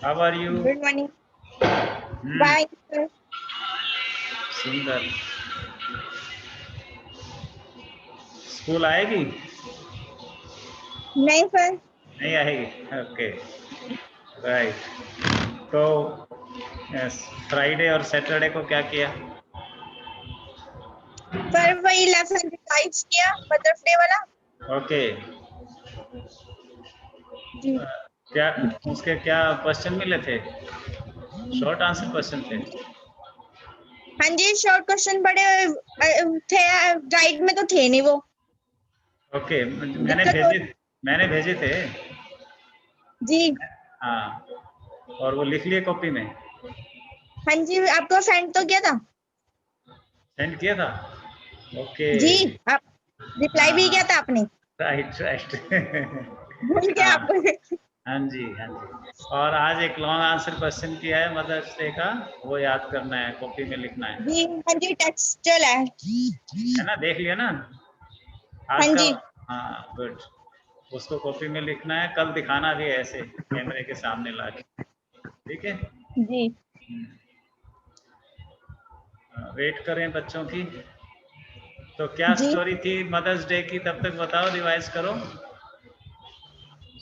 How are you? Good morning. Bye sir. Sundar. School आएगी? नहीं sir. नहीं आएगी, ओके राइट। तो फ्राइडे और सैटरडे को क्या किया? सर वही लेसन रिवाइज किया मदर्स डे वाला। ओके। जी क्या उसके क्या क्वेश्चन मिले थे? शॉर्ट आंसर क्वेश्चन थे? हाँ जी, शॉर्ट क्वेश्चन बड़े थे, राइट में तो थे नहीं वो। ओके, दिक्कत हो मैंने भेजे थे। जी। हाँ, और वो लिख लिए कॉपी में? हाँ जी, आपको सेंड तो किया था। सेंड किया था? ओके। जी, आप रिप्लाई हाँ भी किया हाँ, था आपने। Right right. भूल गया हाँ आपको। हाँ जी हाँ जी। और आज एक लॉन्ग आंसर क्वेश्चन किया है मदर्स डे का, वो याद करना है, कॉपी में लिखना जी हाँ जी, टेक्स्ट चला है। है ना? देख लिया ना हाँ आज का? जी हाँ गुड। उसको कॉपी में लिखना है, कल दिखाना भी है ऐसे कैमरे के सामने ला के, ठीक है? जी वेट करें बच्चों की। तो क्या जी। स्टोरी थी मदर्स डे की, तब तक बताओ, रिवाइज करो,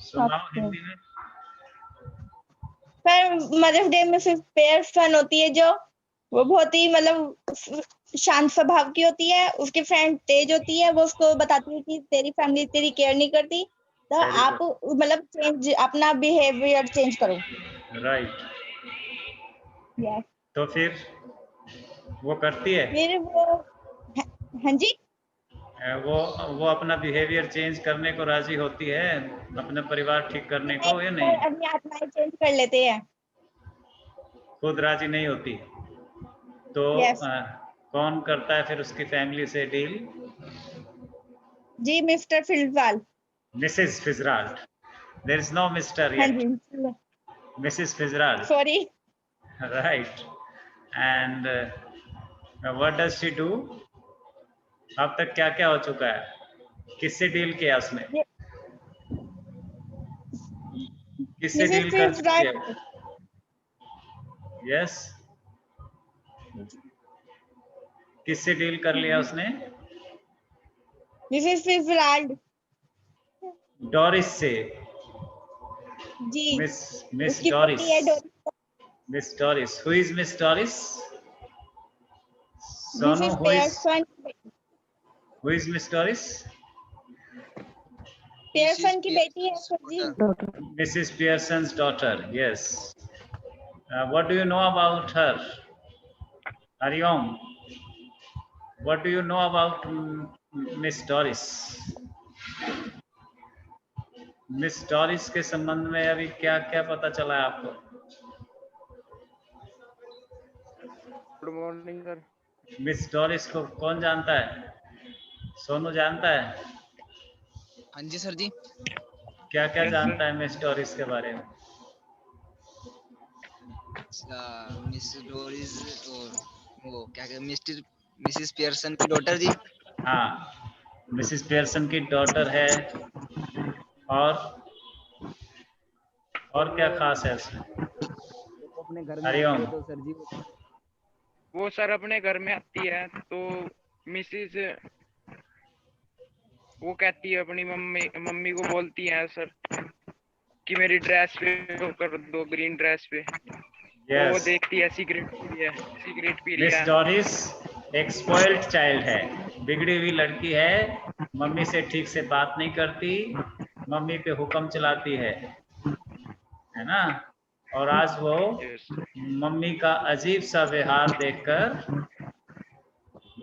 सुनाओ ओके हिंदी में। सर, मदर्स डे में फिर पेयर फन होती है जो, वो बहुत ही मतलब शांत स्वभाव की होती है। उसकी फ्रेंड तेज होती है, वो उसको बताती है कि तेरी फैमिली तेरी केयर नहीं करती, तो वेरी आप गुड, मतलब चेंज अपना बिहेवियर चेंज करो। राइट। यस। तो फिर वो करती है? फिर वो हाँ जी। वो अपना बिहेवियर चेंज करने को राजी होती है, अपने परिवार ठीक करने को, या नहीं? पर अपनी आत्माएं चेंज कर लेते हैं। खुद राजी नहीं होती? तो यस कौन करता है फिर उसकी फैमिली से डील? जी, मिस्टर फिलवाल। Mrs Fitzgerald. There is no mister हाँ येट। जी, Mrs Fitzgerald, sorry. Right. And what does she do? अब तक क्या क्या हो चुका है? किससे डील किया उसने? किससे मिसेस डील कर चुकी है? फिलवाल। यस, किससे डील कर लिया उसने? मिसेस फिलवाल। डोरिस से। जी, मिस मिस उसकी डोरिस। बेटी है डोरी। Miss Doris, who is miss Doris? Sonu, Mrs who is Pearson. Miss Doris? Pearson की बेटी है sir ji. Mrs. Pearson's daughter, yes. What do you know about her? Hariom, what do you know about Miss Doris? Miss Doris के संबंध में अभी क्या क्या पता चला है आपको? Good morning sir. Miss Doris को कौन जानता है? सोनू जानता है? हाँ जी सर जी। क्या क्या यस सर। जानता है मिस डॉरिस के बारे में? मिस डोरिस और वो क्या कहते मिस्टर मिसिस पियर्सन की डॉटर जी। हाँ, मिसिस पियर्सन की डॉटर है। और क्या खास है उसमें? वो अपने घर में आती है हरिओम। तो सर जी वो सर अपने घर में आती है तो मिसिस वो कहती है अपनी मम्मी मम्मी को बोलती है सर कि मेरी ड्रेस पे वो कर दो, ग्रीन ड्रेस पे। तो वो यस, देखती है, सिगरेट पी रही मिस है। डॉरिस एक स्पॉइल्ड चाइल्ड है, बिगड़ी हुई लड़की है, मम्मी से ठीक से बात नहीं करती, मम्मी पे हुक्म चलाती है ना? और आज वो यस मम्मी का अजीब सा व्यवहार देखकर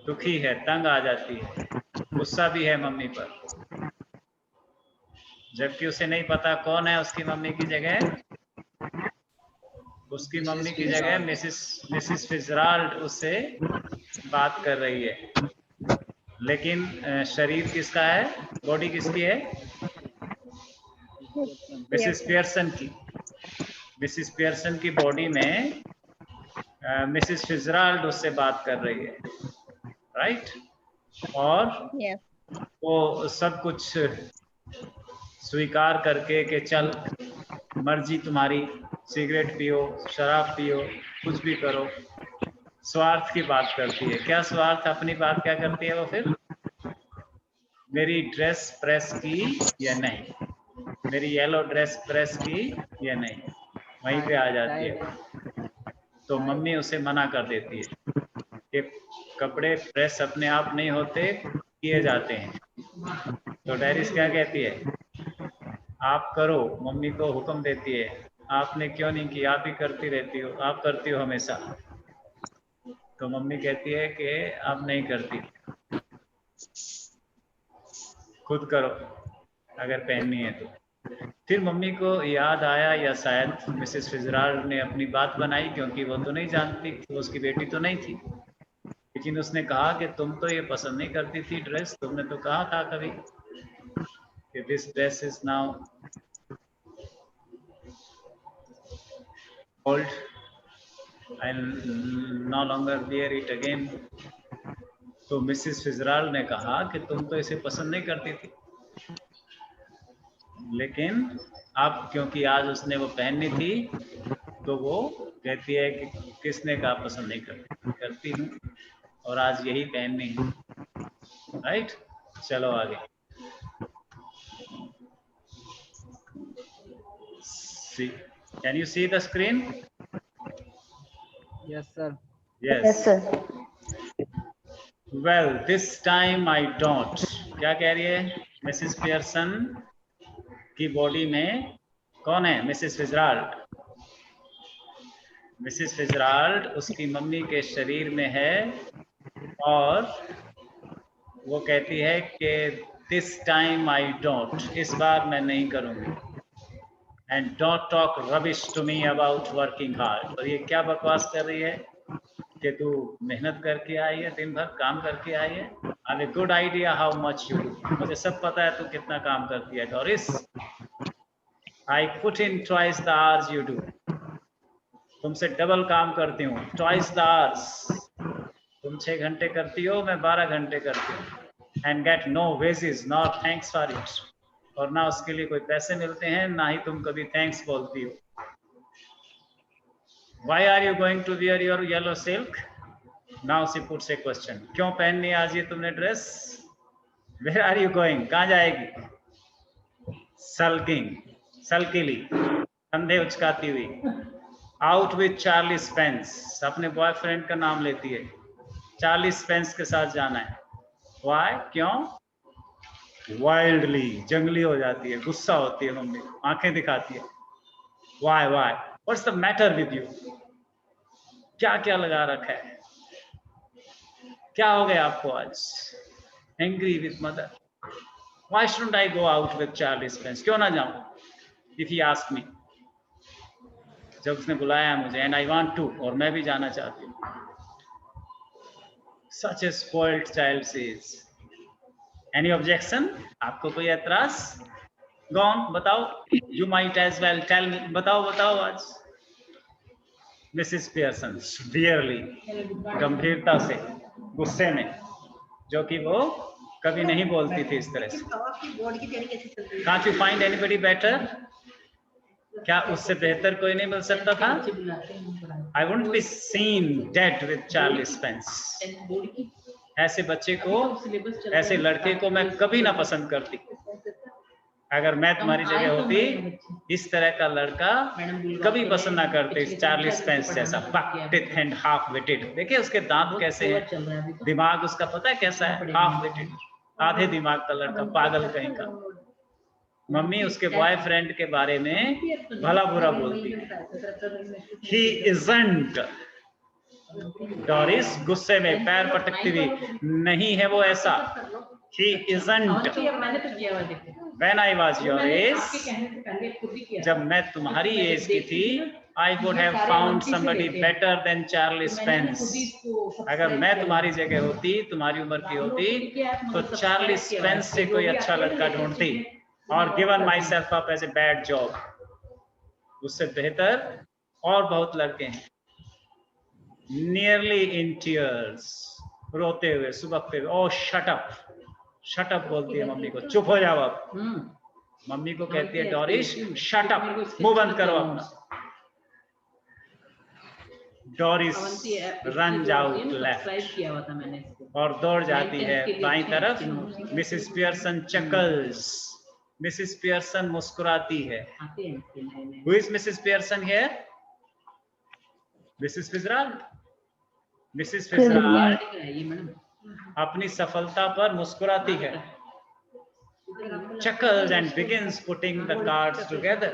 दुखी है, तंग आ जाती है, गुस्सा भी है मम्मी पर, जबकि उसे नहीं पता कौन है उसकी मम्मी की जगह। उसकी मिसिस मम्मी की जगह फिtzgerald। मिसिस मिसिस फिजराल्ड उससे बात कर रही है। लेकिन शरीर किसका है, बॉडी किसकी है? मिसिस पियर्सन की। मिसिस पियर्सन की बॉडी में मिसिस फिजराल्ड उससे बात कर रही है, राइट? और यस वो सब कुछ स्वीकार करके कि चल मर्जी तुम्हारी, सिगरेट पियो, शराब पियो, कुछ भी करो, स्वार्थ की बात करती है। क्या स्वार्थ? अपनी बात क्या करती है वो फिर? मेरी ड्रेस प्रेस की या नहीं, मेरी येलो ड्रेस प्रेस की या नहीं, वहीं पे आ जाती है। तो मम्मी उसे मना कर देती है कि कपड़े प्रेस अपने आप नहीं होते, किए जाते हैं। तो डैरिस क्या कहती है? आप करो, मम्मी को हुक्म देती है। आपने क्यों नहीं किया? आप ही करती रहती हो, आप करती हो हमेशा। तो मम्मी कहती है कि आप नहीं करती, खुद करो अगर पहननी है तो। फिर मम्मी को याद आया, या शायद मिसेस फिजराल्ड ने अपनी बात बनाई, क्योंकि वो तो नहीं जानती, वो उसकी बेटी तो नहीं थी। लेकिन उसने कहा कि तुम तो ये पसंद नहीं करती थी ड्रेस, तुमने तो कहा था कभी कि this dress is now old, I'll no longer wear it again. तो मिसेस फिजराल्ड ने कहा कि तुम तो इसे पसंद नहीं करती थी, लेकिन अब क्योंकि आज उसने वो पहननी थी, तो वो कहती है कि किसने कहा पसंद नहीं करती हूँ, और आज यही पहननी है। राइट, चलो आगे। Can you see the screen? Yes, sir. Yes, sir. Well, this time I don't. क्या कह रही है मिसेस पियर्सन की बॉडी में? कौन है? Mrs Fitzgerald. मिसेस फिजराल्ड उसकी मम्मी के शरीर में है, और वो कहती है कि दिस टाइम आई डोंट, इस बार मैं नहीं करूंगी। And don't talk rubbish to me about working hard. और ये क्या बकवास कर रही है कि तू मेहनत करके आई है, दिन भर काम करके आई है। I have a good idea how much you do, मुझे सब पता है तू कितना काम करती है Doris. I put in twice the hours you do, तुमसे डबल काम करती हूँ। ट्वाइस द आवर्स, तुम 6 घंटे करती हो, मैं 12 घंटे करती हूँ। And get no wages nor thanks for it, और ना उसके लिए कोई पैसे मिलते हैं, ना ही तुम कभी थैंक्स बोलती हो। Why are you going to wear your yellow silk? Now she puts a question. क्यों पहननी आज ये तुमने dress? Where are you going? कहाँ जाएगी? Sulking, sulkily, कंधे उचकाती हुई। Out with Charlie Spence, अपने बॉयफ्रेंड का नाम लेती है। चार्ली स्पेंस के साथ जाना है। Why? क्यों? Wildly, जंगली हो जाती है, गुस्सा होती है मम्मी, आंखें दिखाती है। Why? Why? What's the matter with you? क्या क्या लगा रखा है? क्या हो गया आपको आज? Angry with mother. Why shouldn't I go out with Charlie Spence? क्यों ना जाऊं? If he asked me, जब उसने बुलाया मुझे, and I want to, और मैं भी जाना चाहती हूँ। Such a spoiled child she is. Any objection? आपको कोई एतराज? Go on, बताओ। You might as well tell me. बताओ बताओ आज। मिसेस पियर्सन severely, गंभीरता से, गुस्से में, जो कि वो कभी नहीं बोलती थी इस तरह से। Can't you find anybody better? क्या उससे बेहतर कोई नहीं मिल सकता था? I wouldn't be seen dead with Charlie Spence. ऐसे बच्चे को, ऐसे लड़के को मैं कभी ना पसंद करती। अगर मैं तुम्हारी जगह होती, इस तरह का लड़का कभी पसंद ना करते, चार्ली स्पेंस जैसा बक-टिथ एंड हाफ विटेड। देखिए उसके दांत कैसे हैं, दिमाग उसका पता है कैसा है, हाफ विटेड, आधे दिमाग का लड़का, पागल कहीं का। मम्मी उसके बॉयफ्रेंड के बारे में भला बुरा बोलती है। He isn't. डोरिस गुस्से में पैर पटकती हुई, नहीं है वो ऐसा। He isn't. When I was your age, जब मैं तुम्हारी एज की थी, I would have found somebody better than Charlie Spence. अगर मैं तुम्हारी जगह होती, तुम्हारी उम्र की होती, तो चार्ली स्पेंस से कोई अच्छा लड़का ढूंढती, और given myself up as a bad job. उससे बेहतर और बहुत लड़के हैं। Nearly in tears, रोते हुए, सुबकते हुए। Oh, shut up, shut up बोलती है मम्मी को, चुप हो जाओ अब। मम्मी को कहती है डोरिस, shut up, मुंह बंद करो अपना। Doris Avanti run out left किया हुआ था मैंने इसको। और दौड़ जाती है 9th के लिए बाईं अच्छे तरफ। हैं। Mrs Pearson chuckles, Mrs Pearson मुस्कुराती है। आते हैं इसके नए-नए। Who is Mrs Pearson here? Mrs Fitzgerald. Mrs Fitzgerald दिख रहा है ये मैडम। अपनी सफलता पर मुस्कुराती है। Chuckles and begins putting the cards together.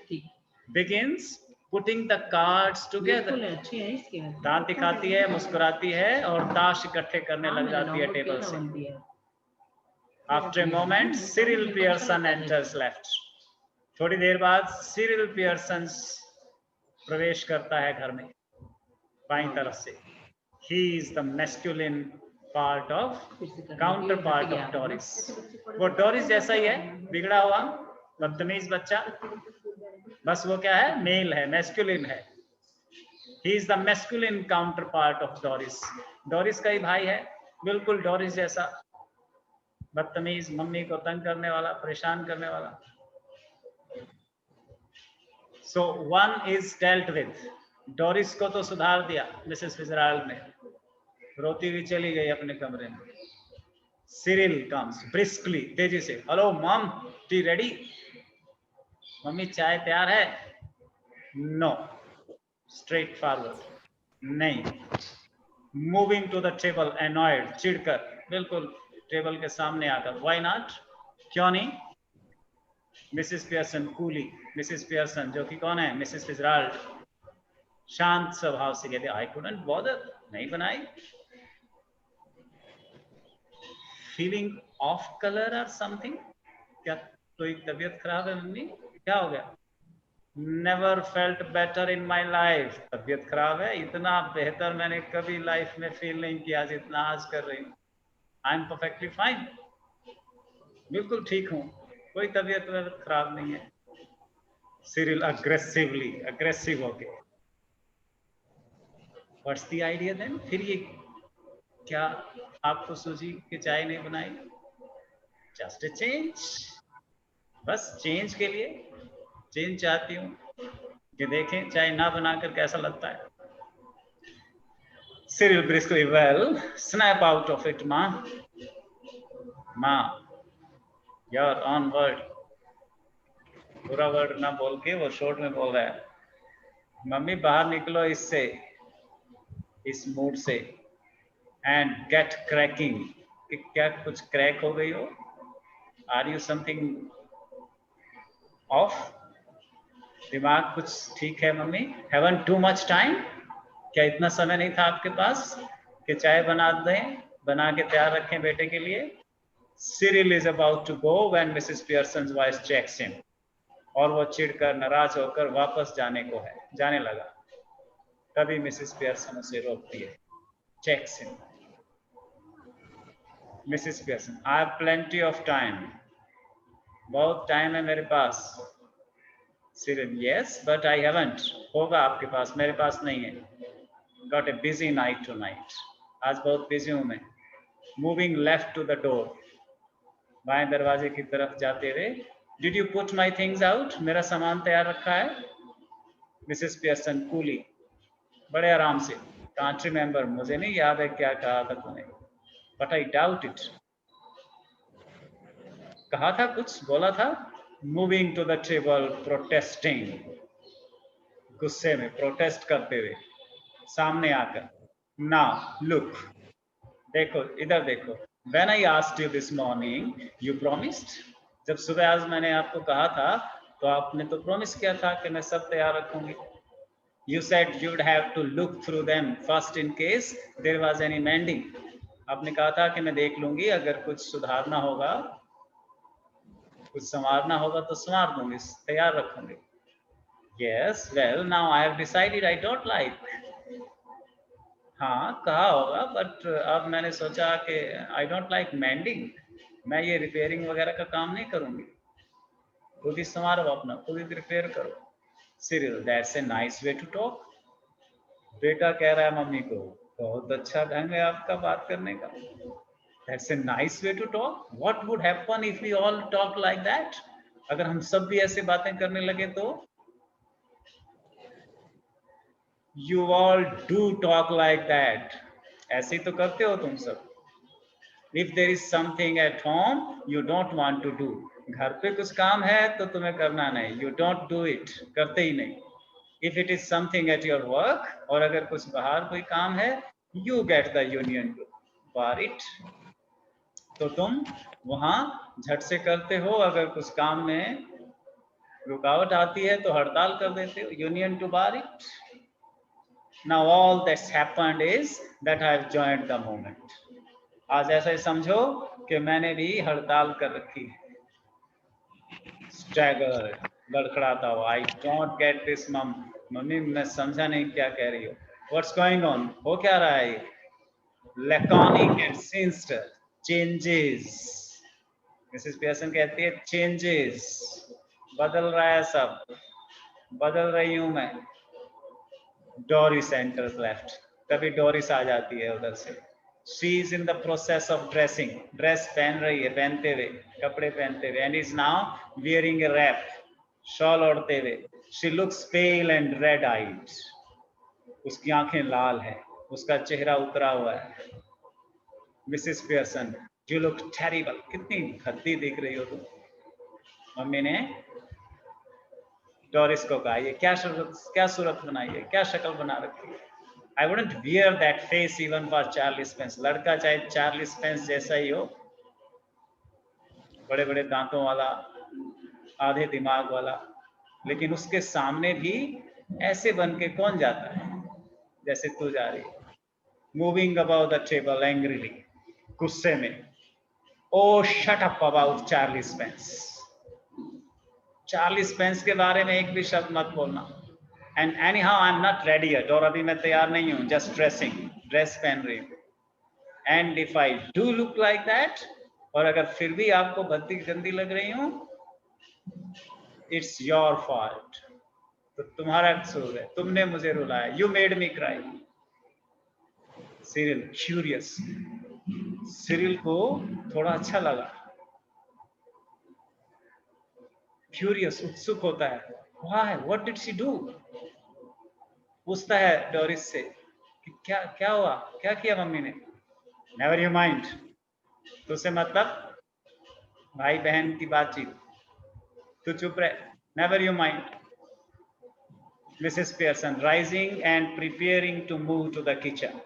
ठीक। Begins putting the cards together. बिल्कुल अच्छी है इसके। दांत दिखाती है, मुस्कुराती है और ताश इकट्ठे करने लग जाती है टेबल से। After a moment, Cyril Pearson enters left. थोड़ी देर बाद सिरिल पियर्सन प्रवेश करता है घर में बाईं तरफ से। He is the masculine part of counter part of Doris. वो डोरिस जैसा ही है, बिगड़ा हुआ बदतमीज बच्चा, बस वो क्या है, मेल है, मैस्कुलिन है। He is the masculine counter part of Doris. Doris का ही भाई है, बिल्कुल डोरिस जैसा, बदतमीज, मम्मी को तंग करने वाला, परेशान करने वाला। So one is dealt with. Doris को तो सुधार दिया मिसेस फिजराल्ड ने, रोती हुई चली गई अपने कमरे में। सिरिल कम्स ब्रिस्कली, तेजी से, हेलो मॉम, टी रेडी? मम्मी चाय तैयार है? नो, स्ट्रेट फॉरवर्ड, नहीं। Moving to the table annoyed, चिढ़कर, बिल्कुल टेबल के सामने आकर, व्हाई नॉट, क्यों नहीं? Mrs Pearson coolly, Mrs Pearson जो कि कौन है, मिसेस फिजराल्ड, शांत स्वभाव से कहते, आई कुडंट बॉदर, नहीं बनाई। फीलिंग ऑफ कलर और समथिंग, क्या कोई तबीयत खराब है मम्मी, क्या हो गया? Never felt better in my life, तबीयत खराब है, इतना बेहतर मैंने कभी लाइफ में फील नहीं किया जितना आज कर रही हूँ। आई एम परफेक्टली फाइन, बिल्कुल ठीक हूँ, कोई तबीयत खराब नहीं है। सिरिल अग्रेसिवली, अग्रेसिव होके, व्हाट्स द आइडिया देन? फिर ये क्या आपको सूझी कि चाय नहीं बनाई? जस्ट ए चेंज, बस चेंज के लिए चेंज चाहती हूँ कि देखें चाय ना बनाकर कैसा लगता है। Cyril briskly, well snap out of it माँ, माँ योर ऑन वर्ड, पूरा वर्ड ना बोल के वो शॉर्ट में बोल रहा है, मम्मी बाहर निकलो इससे, इस मूड से, एंड गेट क्रैकिंग, कि क्या कुछ क्रैक हो गई हो? Are you something off? दिमाग कुछ ठीक है मम्मी? हैवन टू मच टाइम, क्या इतना समय नहीं था आपके पास कि चाय बना दें, बना के तैयार रखें बेटे के लिए? Cyril is about to go when Mrs Pearson's voice checks him, और वो चिढ़कर नाराज होकर वापस जाने को है, जाने लगा, तभी मिसेस पियर्सन उसे रोकती है। Checks him, Mrs Pearson, I have plenty of time, बहुत टाइम है मेरे पास। Cyril, yes but I haven't, होगा आपके पास, मेरे पास नहीं है। Got a busy night tonight, आज बहुत बिजी हूं मैं। Moving left to the door, बाएं दरवाजे की तरफ जाते हुए, did you put my things out, मेरा सामान तैयार रखा है? मिसेस पियर्सन कूली, बड़े आराम से, कांट रिमेंबर, मुझे नहीं याद है क्या कहा था तूने, बट आई डाउट इट, कहा था कुछ, बोला था। Moving to the table protesting, गुस्से में, प्रोटेस्ट करते हुए सामने आकर, नाउ लुक, देखो इधर देखो, when I asked you this morning you promised, जब सुबह आज मैंने आपको कहा था तो आपने तो प्रॉमिस किया था कि मैं सब तैयार रखूंगी। You said you'd have to look through them first in case there was any mending. आपने कहा था कि मैं देख लूंगी, अगर कुछ सुधारना होगा, कुछ संवारना होगा तो संवार दूंगी, तैयार रखूंगी। Yes, well now I have decided I don't like. हाँ कहा होगा, बट अब मैंने सोचा कि I don't like mending. मैं ये रिपेयरिंग वगैरह का काम नहीं करूंगी, खुद ही संवारो अपना, खुद ही रिपेयर करो। Cyril, that's a nice way to talk. बेटा कह रहा है मम्मी को, बहुत अच्छा ढंग है आपका बात करने का। That's a nice way to talk. What would happen if we all talk like that? अगर हम सब भी ऐसे बातें करने लगे तो? You all do talk like that. ऐसे ही तो करते हो तुम सब. If there is something at home you don't want to do. घर पे कुछ काम है तो तुम्हें करना नहीं. You don't do it. करते ही नहीं. If it is something at your work, और अगर कुछ बाहर कोई काम है, you get the union to bar it. तो तुम वहां झट से करते हो. अगर कुछ काम में रुकावट आती है तो हड़ताल कर देते हो. Union to bar it. Now all that's happened is that I have joined the movement. आज ऐसा ही समझो कि मैंने भी हड़ताल कर रखी है. स्टैगर, लड़खड़ाता हुआ. I don't get this mummy, मैं समझा नहीं क्या कह रही हो. What's going on? हो क्या रहा है? Laconic and sinister. Changes. Mrs Pearson कहती है चेंजेस, बदल रहा है सब, बदल रही हूं मैं. Doris enters left. कभी डोरिस आ जाती है उधर से. She is in the process of dressing. Dress पहन रही है, पहनते हुए, कपड़े पहनते हुए. And is now wearing a wrap. Shawl ओढ़ते हुए. She looks pale and red-eyed. उसकी आंखें लाल हैं, उसका चेहरा उतरा हुआ है. Mrs Pearson, you look terrible. कितनी भद्दी दिख रही हो तुम. मम्मी ने डोरिस को कहा, ये क्या सूरत बनाई है, क्या शक्ल बना रखी है. I wouldn't wear that face even for Charlie Spence. लड़का चाहे चार्ली स्पेंस जैसा ही हो, बड़े बड़े दांतों वाला, आधे दिमाग वाला, लेकिन उसके सामने भी ऐसे बन के कौन जाता है जैसे तू जा रही है. Moving above the table angrily. गुस्से में. Oh, shut up about Charlie Spence. Charlie Spence के बारे में एक भी शब्द मत बोलना. And anyhow, I'm not ready yet. और अभी मैं तैयार नहीं हूँ. Just dressing. ड्रेस पहन रही हूँ. And if I do look like that, और अगर फिर भी आपको भद्दी गंदी लग रही हूँ, it's your fault. तो तुम्हारा कसूर है. तुमने मुझे रुलाया. You made me cry. Cyril curious. Cyril को थोड़ा अच्छा लगा. Curious, उत्सुक होता है. Why? What did she do? पूछता है डोरिस से कि क्या हुआ, क्या किया मम्मी ने. Never you mind. तो से मतलब भाई बहन की बातचीत. तू चुप रहे. Never you mind. Mrs Pearson rising and preparing to move to the kitchen.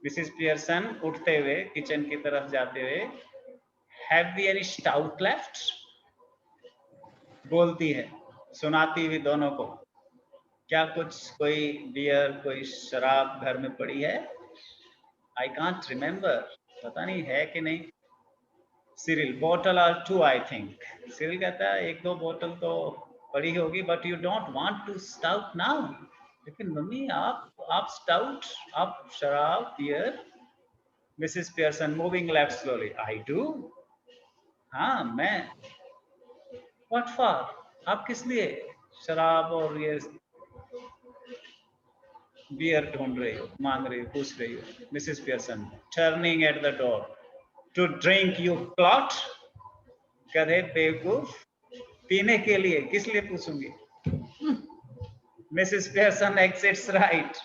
Mrs Pearson उठते हुए किचन की तरफ जाते हुए. Have we any stout left? बोलती है, सुनाती हुई दोनों को. क्या कुछ कोई बियर, कोई शराब घर में पड़ी है? I can't remember. पता नहीं है कि नहीं. Cyril bottle or 2 I think. Cyril कहता है 1-2 बोतल तो पड़ी होगी. But you don't want to stout now. लेकिन मम्मी आप स्टाउट, आप शराब, beer. Mrs Pearson moving left slowly. I do. हाँ मैं. What for? आप किस लिए शराब और ये बियर ढूंढ रही हो, मांग रही हो, पूछ रही हो? Mrs Pearson turning at the door. To drink you plot. कहे बेवकूफ. पीने के लिए. किस लिए पूछूंगी. Mrs Pearson exits right.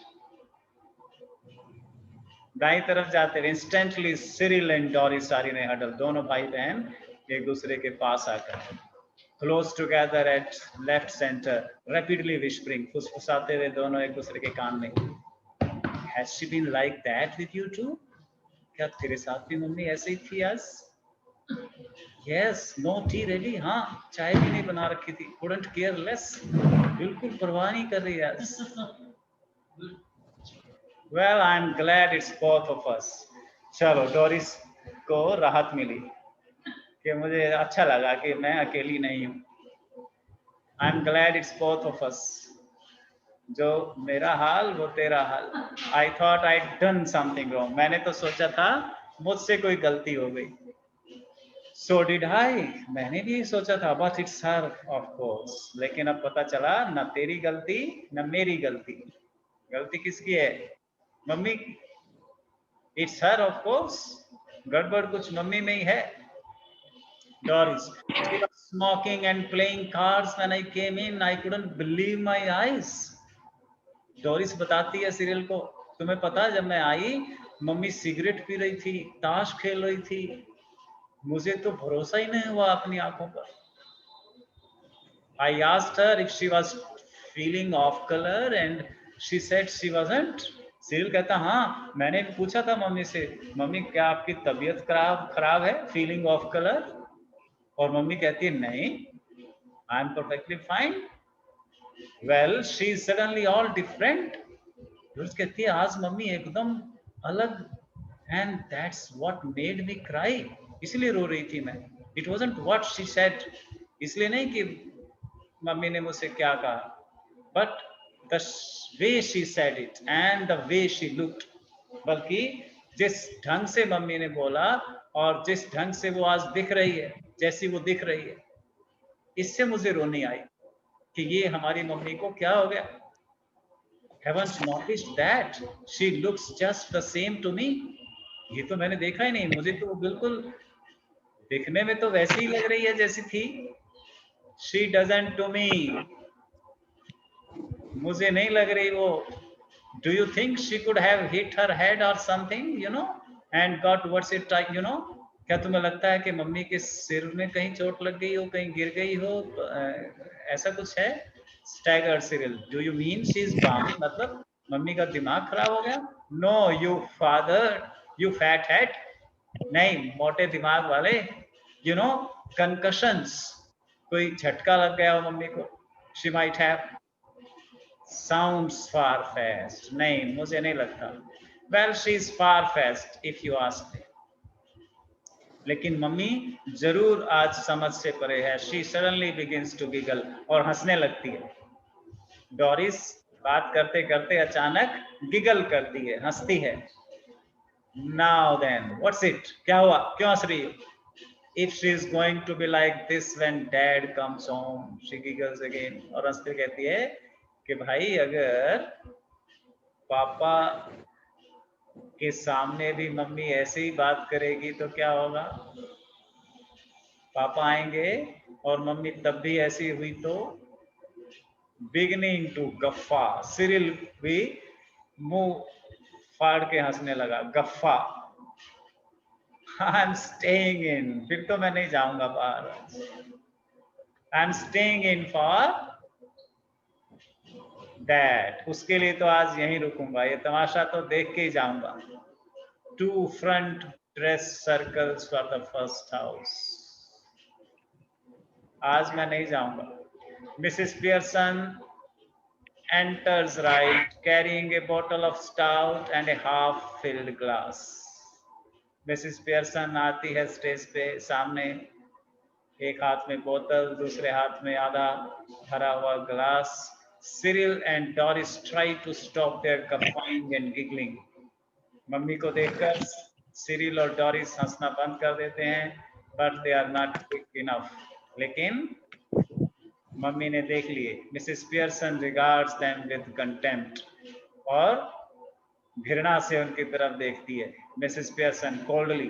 दाई तरफ जाते हुए instantly Cyril and Doris are in a huddle. दोनों भाई बहन एक दूसरे के पास आकर close together at left center, rapidly whispering. फुसफुसाते हुए दोनों एक दूसरे के कान में. Has she been like that with you too? क्या तेरे साथ भी मम्मी ऐसे ही थी आज? Yes, no tea ready. हाँ, चाय भी नहीं बना रखी थी. Couldn't care less. बिल्कुल परवाह नहीं कर रही आज. Well, I'm glad it's both of us. चलो, डोरिस को राहत मिली कि मुझे अच्छा लगा कि मैं अकेली नहीं हूँ. I am glad it's both of us. जो मेरा हाल वो तेरा हाल. I thought I done something wrong. मैंने तो सोचा था मुझसे कोई गलती हो गई. So did I. मैंने भी सोचा था. But it's her of course. लेकिन अब पता चला न तेरी गलती न मेरी गलती. गलती किसकी है? मम्मी की. It's her of course. गड़बड़ कुछ मम्मी में ही है. Doris, she was smoking and playing cards when I came in. I couldn't believe my eyes. Doris बताती है सीरियल को, तुम्हें पता है जब मैं आई मम्मी सिगरेट पी रही थी, ताश खेल रही थी, मुझे तो भरोसा ही नहीं हुआ अपनी आंखों पर। I asked her if she was feeling off color and she said she wasn't. Serial कहता हाँ, मैंने पूछा था मम्मी से, मम्मी क्या आपकी तबीयत खराब है, फीलिंग ऑफ कलर? और मम्मी कहती है नहीं, I am perfectly fine. Well she is suddenly all different. Doris कहती है आज मम्मी एकदम अलग, and that's what made me cry. इसलिए रो रही थी मैं। It wasn't what she said, इसलिए नहीं कि मम्मी ने मुझसे क्या कहा, but the way she said it and the way she looked, बल्कि जिस ढंग से मम्मी ने बोला और जिस ढंग से वो आज दिख रही है, जैसी वो दिख रही है, इससे मुझे रोनी आई कि ये हमारी मम्मी को क्या हो गया। Haven't noticed that she looks just the same to me? ये तो मैंने देखा ही नहीं, मुझे तो वो बिल्कुल दिखने में तो वैसी ही लग रही है जैसी थी। She doesn't to me, मुझे नहीं लग रही वो। Do you think she could have hit her head or something, you know, and got what's it like, you know? क्या तुम्हें लगता है कि मम्मी के सिर में कहीं चोट लग गई हो, कहीं गिर गई हो, ऐसा कुछ है? Staggered serial. Do you mean she is balmy? मतलब मम्मी का दिमाग खराब हो गया? No, you father, you fat head. नहीं, मोटे दिमाग वाले, you know, concussions. कोई झटका लग गया हो मम्मी को। She might have. Sounds far-fetched. नहीं, मुझे नहीं लगता। Well, she is far-fetched if you ask me. लेकिन मम्मी जरूर आज समझ से परे है। She suddenly begins to giggle, और हंसने लगती है। डोरिस बात करते करते अचानक गिगल करती है, हंसती है। Now then, what's it? क्या हुआ? क्यों हंस रही हो? If she is going to be like this when dad comes home, she giggles again, और हंसते कहती है कि भाई अगर पापा के सामने भी मम्मी ऐसे ही बात करेगी तो क्या होगा? पापा आएंगे और मम्मी तब भी ऐसी हुई तो? Beginning to गफ्फा। सिरिल भी मुंह फाड़ के हंसने लगा। गफ्फा। आई एम स्टेइंग इन, फिर तो मैं नहीं जाऊंगा बाहर। I am staying in for that, उसके लिए तो आज यहीं रुकूंगा, ये तमाशा तो देख के ही जाऊंगा। Two front dress circles for the first house, आज मैं नहीं जाऊंगा। Mrs Pearson enters right, carrying a bottle of stout and a half-filled glass. Mrs Pearson आती है स्टेज पे सामने, एक हाथ में बोतल, दूसरे हाथ में आधा भरा हुआ glass. Cyril and Doris try to stop their guffawing and giggling. Mummy को देखकर सिरिल और डोरिस हंसना बंद कर देते हैं, but they are not quick enough. लेकिन मम्मी ने देख लिए। Mrs Pearson regards them with contempt, और घृणा से उनकी तरफ देखती है। Mrs Pearson coldly,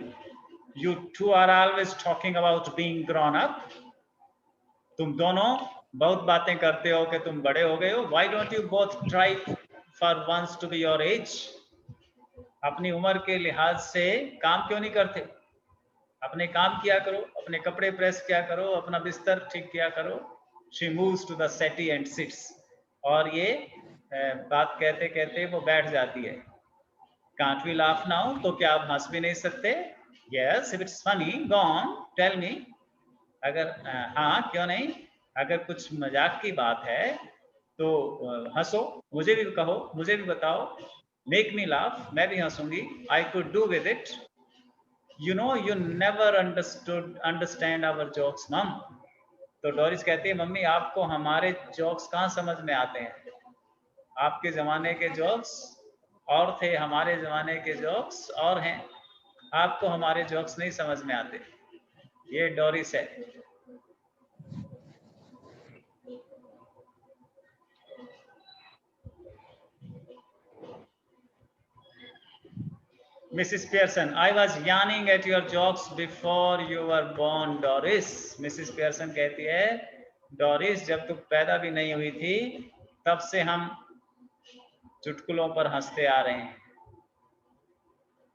you two are always talking about being grown up. तुम दोनों बहुत बातें करते हो कि तुम बड़े हो गए हो। Why don't you both try for once to be your age. अपनी उम्र के लिहाज से काम क्यों नहीं करते? अपने काम किया करो, अपने कपड़े प्रेस किया करो, अपना बिस्तर ठीक किया करो। She moves to the settee and sits, और ये बात कहते कहते वो बैठ जाती है। Can't we laugh now? तो क्या आप हंस भी नहीं सकते? Yes, if it's funny, go on, tell me. अगर हाँ क्यों नहीं, अगर कुछ मजाक की बात है तो हंसो, मुझे भी कहो, मुझे भी बताओ। Make me laugh, मैं भी हंसूंगी। I could do with it. You know, you never understand our jokes, mom. तो डोरिस कहती है मम्मी आपको हमारे जोक्स कहाँ समझ में आते हैं? आपके जमाने के जोक्स और थे, हमारे जमाने के जोक्स और हैं। आपको हमारे जोक्स नहीं समझ में आते। ये डोरिस है। Mrs. Pearson, I was yawning at your jokes before you were born, Doris. Mrs. Pearson कहती है डोरिस जब तू पैदा भी नहीं हुई थी तब से हम चुटकुलों पर हंसते आ रहे हैं।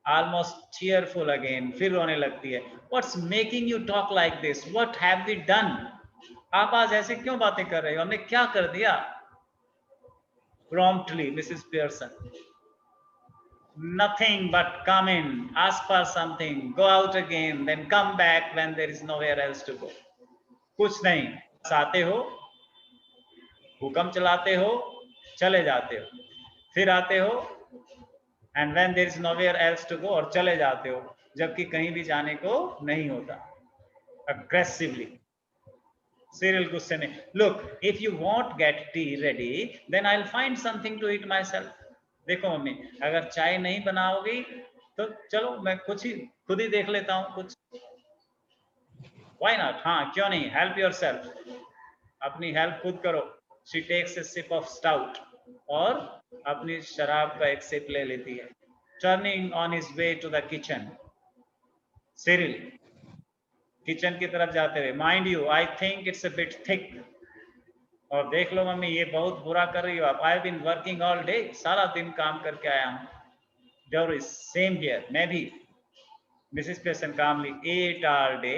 Almost cheerful again, फिर रोने लगती है। What's making you talk like this? What have we done? आप आज ऐसे क्यों बातें कर रहे हो? हमने क्या कर दिया? Promptly, Mrs. Pearson. Nothing but come in, ask for something, go out again, then come back when there is nowhere else to go. कुछ नहीं, आते हो, हुक्म चलाते हो, चले जाते हो, फिर आते हो, and when there is nowhere else to go, और चले जाते हो, जबकि कहीं भी जाने को नहीं होता. Aggressively. Cyril गुस्से में, look, if you won't get tea ready, then I'll find something to eat myself. देखो मम्मी, अगर चाय नहीं बनाओगी तो चलो मैं खुद ही देख लेता हूँ कुछ. Why not? हाँ, क्यों नहीं? Help yourself. अपनी हेल्प खुद करो. She takes a sip of stout और अपनी शराब का एक सिप ले लेती है. Turning on his way to the kitchen. Cyril kitchen की तरफ जाते हुए, mind you, I think it's a bit thick. और देख लो मम्मी, ये बहुत बुरा कर रही हो आप. I have been working all day, सारा दिन काम करके आया हूँ. डोरिस, सेम हियर, मैं भी. Mrs Pearson calmly, 8 hour day,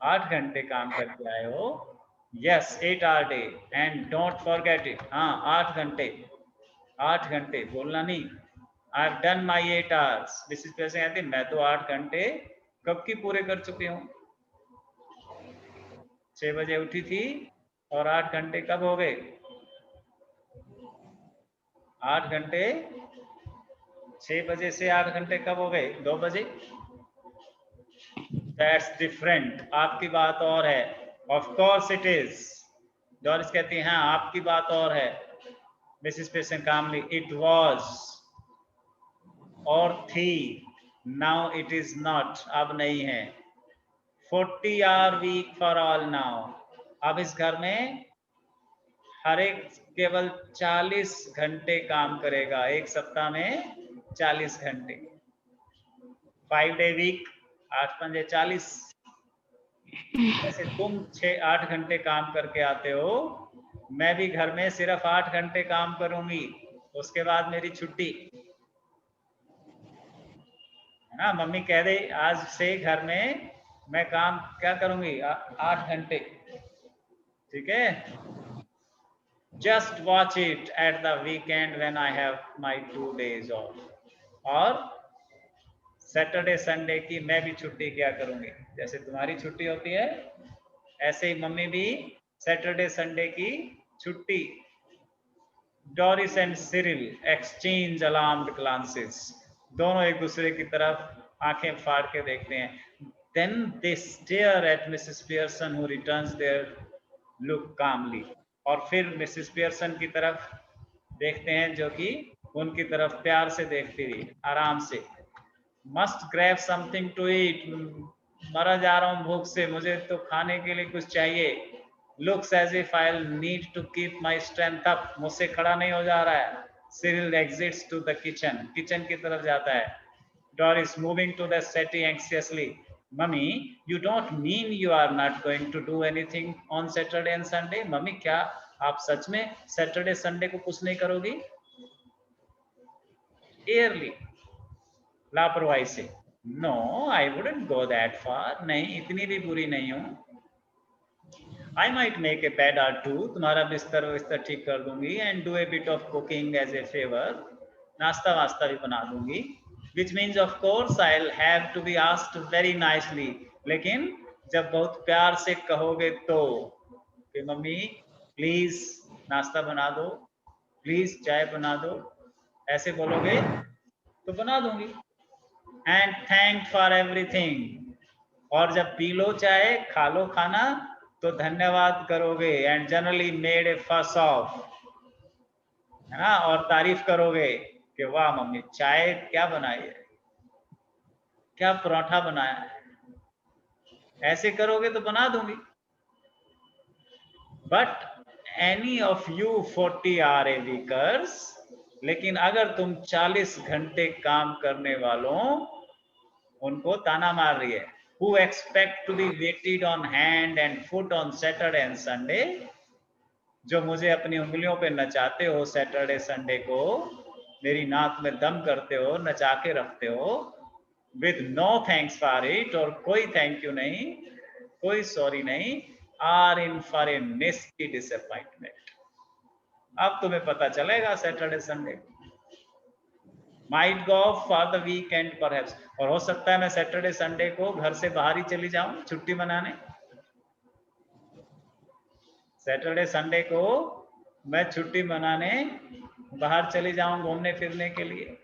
8 घंटे काम करके आए हो. Yes, 8 hour day, and don't forget it. हाँ, 8 घंटे, 8 घंटे बोलना नहीं. I have done my 8 hours. Mrs Pearson कहती, मैं तो 8 घंटे कब की पूरे कर चुकी हूँ. 6 बजे उठी थी और 8 घंटे कब हो गए? 8 घंटे, 6 बजे से 8 घंटे कब हो गए? 2 बजे. That's different. आपकी बात और है. Of course it is. Doris कहती है, हाँ आपकी बात और है. Mrs Pearson calmly, it was और थी. Now it is not. अब नहीं है. 40-hour week for all now. अब इस घर में हर एक केवल 40 घंटे काम करेगा. एक सप्ताह में 40 घंटे. 5-day week, 8 पंजे 40. जैसे तुम 6-8 घंटे काम करके आते हो, मैं भी घर में सिर्फ 8 घंटे काम करूंगी, उसके बाद मेरी छुट्टी है ना. मम्मी कह दे आज से घर में मैं काम क्या करूंगी? 8 घंटे. ठीक है. Just watch it at the weekend when I have my 2 days off. और सैटरडे संडे की मैं भी छुट्टी क्या करूंगी? जैसे तुम्हारी छुट्टी होती है, ऐसे ही मम्मी भी सैटरडे संडे की छुट्टी. Doris and Cyril exchange alarmed glances. दोनों एक दूसरे की तरफ आंखें फाड़ के देखते हैं. Then they stare at Mrs. Pearson who returns their look calmly. और फिर मिसेस पियर्सन की तरफ देखते हैं जो कि उनकी तरफ प्यार से देखती रही, आराम से. Must grab something to eat. मरा जा रहा हूँ भूख से, मुझे तो खाने के लिए कुछ चाहिए. Looks as if I'll need to keep my strength up. मुझसे खड़ा नहीं हो जा रहा है. Cyril exits to the kitchen. Kitchen की तरफ जाता है. Doris moving to the settee anxiously. Mummy, you don't mean you are not going to do anything on Saturday and Sunday? Mummy, क्या आप सच में सैटरडे संडे को कुछ नहीं करोगी? Early, लापरवाही से. No, I wouldn't go that far. नहीं, इतनी भी बुरी नहीं हूँ. I might make a bed or two. तुम्हारा बिस्तर ठीक कर दूंगी. And do a bit of cooking as a favor. नाश्ता वास्ता भी बना दूंगी. Which means of course I'll have to be asked very nicely. लेकिन जब बहुत प्यार से कहोगे तो कि मम्मी प्लीज नाश्ता बना दो, प्लीज चाय बना दो, ऐसे बोलोगे तो बना दूंगी. And thank for everything. और जब पी लो चाय, खा लो खाना तो धन्यवाद करोगे. And generally made a fuss of, है ना, और तारीफ करोगे कि वाह मम्मी चाय क्या बनाई है, क्या पराठा बनाया है. ऐसे करोगे तो बना दूंगी. But any of you 40-hour वीकर्स, लेकिन अगर तुम 40 घंटे काम करने वालों, उनको ताना मार रही है. Who expect to be waited on hand and foot on Saturday and Sunday, जो मुझे अपनी उंगलियों पे नचाते हो सैटरडे संडे को, मेरी नाक में दम करते हो, नचा के रखते हो, with no thanks for it, और कोई थैंक यू नहीं, कोई सॉरी नहीं, are in for a nasty disappointment. अब तुम्हें पता चलेगा Saturday Sunday might go for the weekend perhaps, और हो सकता है मैं सैटरडे संडे को घर से बाहर ही चली जाऊं छुट्टी मनाने। सैटरडे संडे को मैं छुट्टी मनाने बाहर चली जाऊं घूमने फिरने के लिए।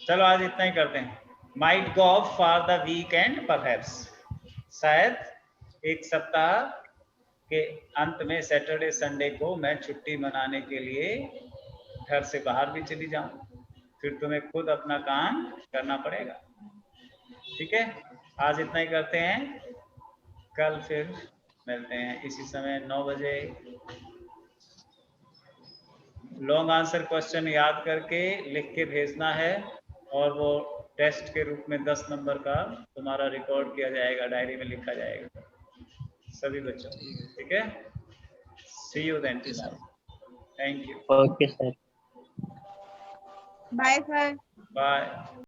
चलो आज इतना ही करते हैं। Might go for the weekend perhaps, शायद एक सप्ताह के अंत में सैटरडे संडे को मैं छुट्टी मनाने के लिए घर से बाहर भी चली जाऊं, फिर तुम्हें खुद अपना काम करना पड़ेगा। ठीक है, आज इतना ही करते हैं, कल फिर मिलते हैं इसी समय 9 बजे। लॉन्ग आंसर क्वेश्चन याद करके लिख के भेजना है, और वो टेस्ट के रूप में 10 नंबर का तुम्हारा रिकॉर्ड किया जाएगा, डायरी में लिखा जाएगा सभी बच्चों। ठीक है, see you then, thank you, okay sir. Bye sir. Bye.